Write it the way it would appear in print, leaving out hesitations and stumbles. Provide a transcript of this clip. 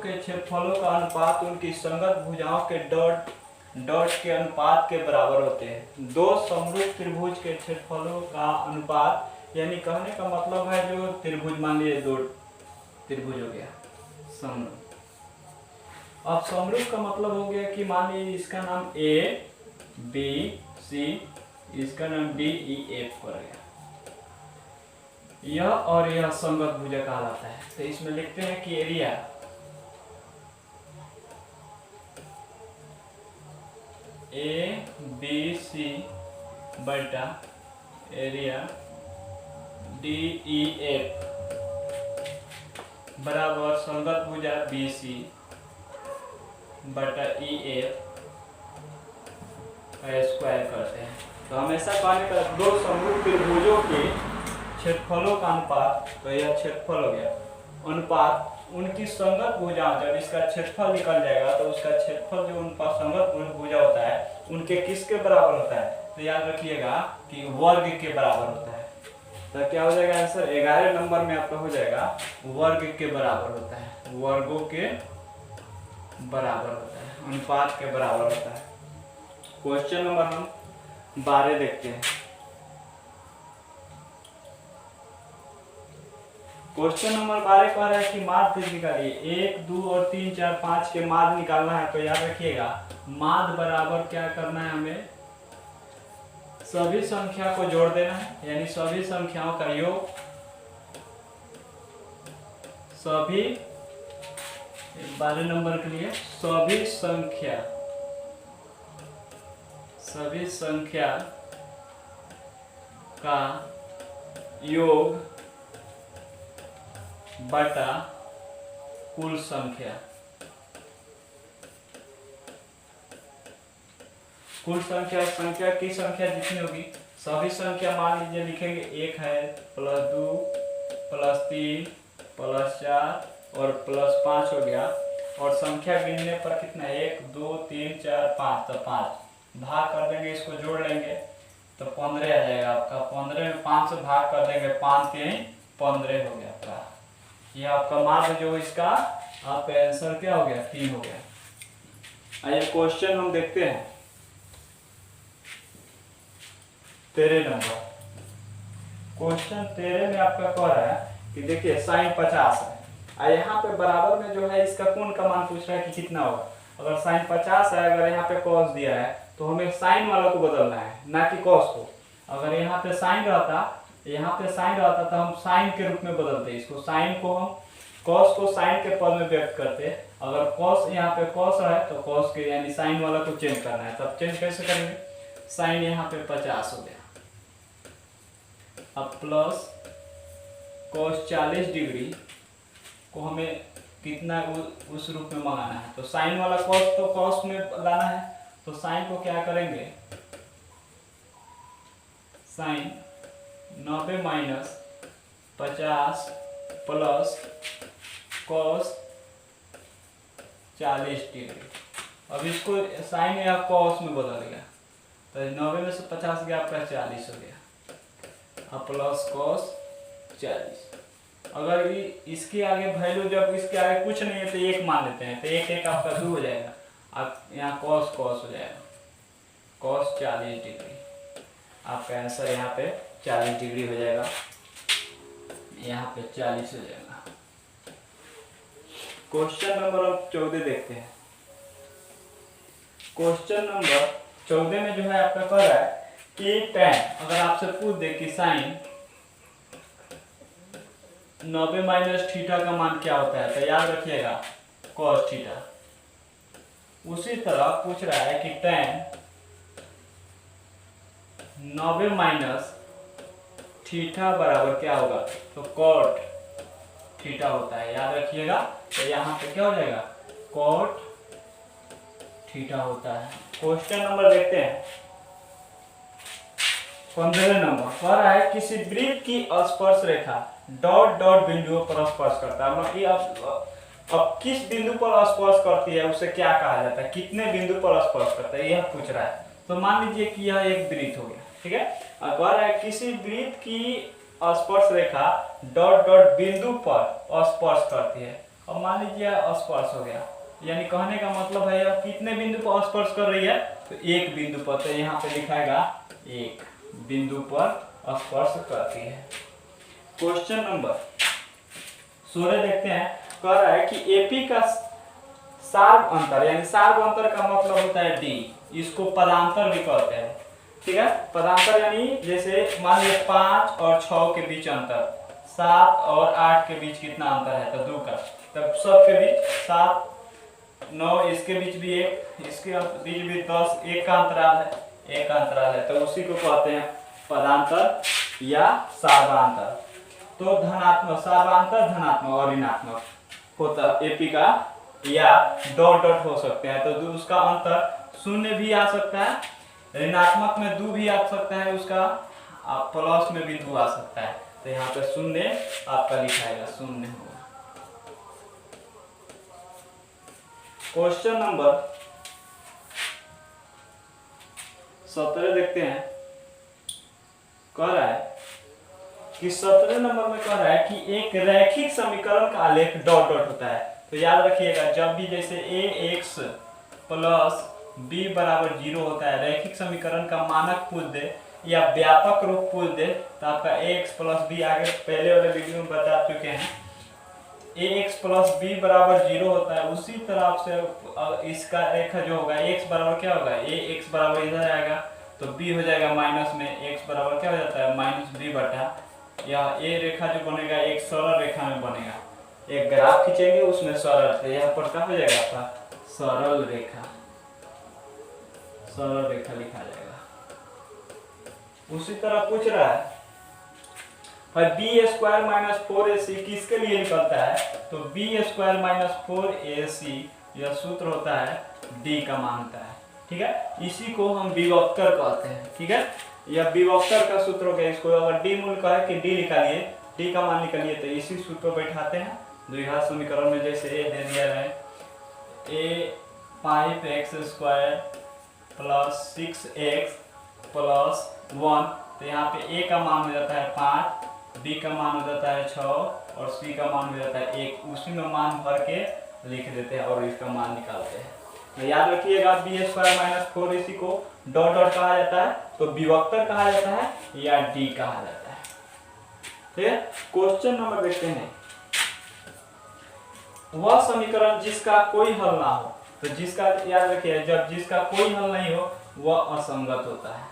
के क्षेत्रफलों का अनुपात उनकी संगत भुजाओं के डॉट डॉट के अनुपात के बराबर होते हैं। दो समरूप त्रिभुज के क्षेत्रफलों का अनुपात, यानी कहने का मतलब है जो त्रिभुज, मान लीजिए दो त्रिभुज हो गया समरूप। अब समरूप का मतलब हो गया कि मान लीजिए इसका नाम ए बी सी, इसका नाम डी ई एफ पड़ गया, यह और यह संगत भुजा कहलाता है। तो इसमें लिखते हैं कि एरिया ए बी सी बटा एरिया डी ई एफ बराबर संगत भुजा बी सी बटा ई एफ का स्क्वायर करते हैं। तो हमेशा कहने का दो समरूप त्रिभुजों के क्षेत्रफलों का अनुपात, तो यह क्षेत्रफल हो गया, अनुपात उनकी संगत भुजाओं, जब इसका क्षेत्रफल निकल जाएगा तो उसका क्षेत्रफल जो उनका संगत भुजा होता है उनके किसके बराबर होता है, तो याद रखिएगा कि वर्ग के बराबर होता है। तो क्या हो जाएगा आंसर, 11 नंबर में आपका हो जाएगा वर्ग के बराबर होता है, वर्गों के बराबर होता है, अनुपात के बराबर होता है। क्वेश्चन नंबर हम 12 देखते हैं। क्वेश्चन नंबर 12 कह रहा है कि माध्य निकालिए, 1 2 और 3 4 5 के माध्य निकालना है। तो याद रखिएगा माध्य बराबर क्या करना है, हमें सभी संख्या को जोड़ देना है, यानी सभी संख्याओं का योग, सभी 12 नंबर के लिए सभी संख्या का योग बटा कुल संख्या। कुल संख्या की संख्या जितनी होगी, सभी संख्या मान लीजिए लिखेंगे 1 है प्लस 2 प्लस 3 प्लस 4 और प्लस 5 हो गया, और संख्या गिनने पर कितना, 1 2 3 4 5, तो 5 भाग कर देंगे, इसको जोड़ लेंगे तो 15 आ जाएगा आपका। 15 में 5 से भाग कर देंगे, 5 3 15 हो गया आपका। ये आपका माध्य जो इसका आपका आंसर क्या हो गया, 3 हो गया। आइए क्वेश्चन हम देखते हैं 13 नंबर। क्वेश्चन 13 में आपका कह रहा है कि देखिए sin 50 है, यहाँ पे बराबर में जो है इसका कोण का मान पूछ रहा है कि कितना होगा। अगर sin 50 है, अगर यहाँ पे cos दिया है तो हमें sin वाला को बदलना है, ना कि cos को। अगर यहाँ पे sin रहता तो हम sin के रूप में बदलते इसको, sin को हम cos को sin के पद में व्यक्त करते। अगर cos यहाँ पे cos है तो cos के यानी sin वाला को चेंज करना है, तब चेंज कैसे करेंगे, sin यहाँ पे 50 हो गया, अब प्लस cos 40 डिग्री को हमें कितना उस रूप में मंगाना है, तो sin वाला cos तो cos में लाना है, तो sin को क्या करेंगे, sin 90 minus 50 plus cos 40 degree. अब इसको sin या cos में बदल गया, तो 90 में से 50 गया आपका 40 हो गया, अब प्लस cos 40। अगर इसके आगे वैल्यू, जब इसके आगे कुछ नहीं है तो 1 मान लेते हैं, तो 1 1 आपका 2 हो जाएगा, अब यहाँ cos हो जाएगा, cos 40 डिग्री। आपका आंसर यहाँ पे 40 डिग्री हो जाएगा, यहाँ पे 40 हो जाएगा। क्वेश्चन नंबर 14 देखते हैं। क्वेश्चन नंबर 14 में जो है आपका कह रहा है कि tan, अगर आपसे पूछ दे कि sin 90 माइनस थीटा का मान क्या होता है, तो याद रखिएगा cos थीटा। उसी तरह पूछ रहा है कि tan 90 माइनस थीटा बराबर क्या होगा, तो cot थीटा होता है, याद रखिएगा। तो यहाँ पे क्या हो जाएगा, cot थीटा होता है। क्वेश्चन नंबर देखते हैं 15 नंबर। कह रहा है किसी वृत्त की स्पर्श रेखा डॉट डॉट बिंदुओं पर स्पर्श करता है, मतलब अब किस बिंदु पर स्पर्श करती है उसे क्या कहा जाता है, कितने बिंदु पर स्पर्श करता है, यह पूछ रहा है। तो मान लीजिए कि यह एक वृत्त हो गया, ठीक है। अब कह रहा है किसी वृत्त की स्पर्श रेखा डॉट डॉट बिंदु पर स्पर्श करती है, अब मान लीजिए स्पर्श हो गया, यानी कहने का मतलब है यह कितने बिंदु पर स्पर्श कर रही है, तो एक बिंदु पर, तो यहाँ पे लिखाएगा एक बिंदु पर स्पर्श करती है। क्वेश्चन नंबर 16 देखते हैं। कह रहा है कि एपी का सार्व अंतर, यानी सार्व अंतर का मतलब होता है डी, इसको पदांतर भी कहते हैं। ठीक है, पदांतर यानी जैसे मान लीजिए 5 और 6 के बीच अंतर, 7 और 8 के बीच कितना अंतर है, तो 2 का, तब सबके बीच 7 9, इसके बीच भी 1, इसके बीच भी 10, 1 का अंतराल है, 1 का अंतराल है, तो उसी को कहते हैं पदांतर या सार्वांतर। तो धनात्मक, सार्वांतर धनात्मक और ऋणात्मक होता एपी का, या डॉट डॉट हो सकते हैं, तो उसका अंतर शून्य भी आ सकता है, ऋणात्मक में 2 भी आ सकता है, उसका प्लस में भी 2 आ सकता है, तो यहाँ पे शून्य आपका लिखाएगा, शून्य होगा। क्वेश्चन नंबर 17 देखते हैं। कह रहा है कि 17 नंबर में कह रहा है कि एक रैखिक समीकरण का आलेख डॉट डॉट होता है। तो याद रखिएगा, जब भी जैसे ax प्लस b बराबर 0 होता है, रैखिक समीकरण का मानक पूछ दे या व्यापक रूप पूछ दे, तो आपका ax प्लस b, आगे पहले वाले वीडियो में बता चुके हैं, ax प्लस b बराबर 0 होता है। उसी तरह से इसका रेखा जो होगा, x बराबर क्या होगा, ax बराबर इधर आएगा, तो b हो जाएगा माइनस में, x बराबर क्या हो जाता है, माइनस b बटा, या a रेखा जो बनेगा एक सरल रेखा में बनेगा, एक ग्राफ खींचेंगे उसमें सरल, तो यहाँ पर क्या हो जाएगा आपका सरल रेखा, सरल रेखा लिखा जाएगा। उसी तरह पूछ रहा है बी स्क्वायर माइनस 4ac किसके लिए निकलता है, तो बी स्क्वायर माइनस 4ac यह सूत्र होता है, d का मान होता है। ठीक है, इसी को हम विभक्तर कहते हैं। ठीक है, यह विभक्तर का सूत्र हो गया। इसको अगर d मूल का है कि d निकालिए, d का मान निकालिए, तो इसी सूत्र को बैठाते हैं द्विघात समीकरण में। जैसे a दे दिया है a 5x square plus 6x plus 1, तो यहाँ पे a का मान हो जाता है 5, b का मान हो जाता है 6 और c का मान हो जाता है 1, उसी में मान भर के लिख देते हैं और इसका मान निकालते हैं। तो याद रखिएगा, B square minus 4ac co dot dot कहा जाता है, तो विभक्तर कहा जाता है या डी कहा जाता है। ठीक है, क्वेश्चन नंबर देखते हैं। वह समीकरण जिसका कोई हल ना हो, तो जिसका, याद रखिए, जब जिसका कोई हल नहीं हो वह असंगत होता है।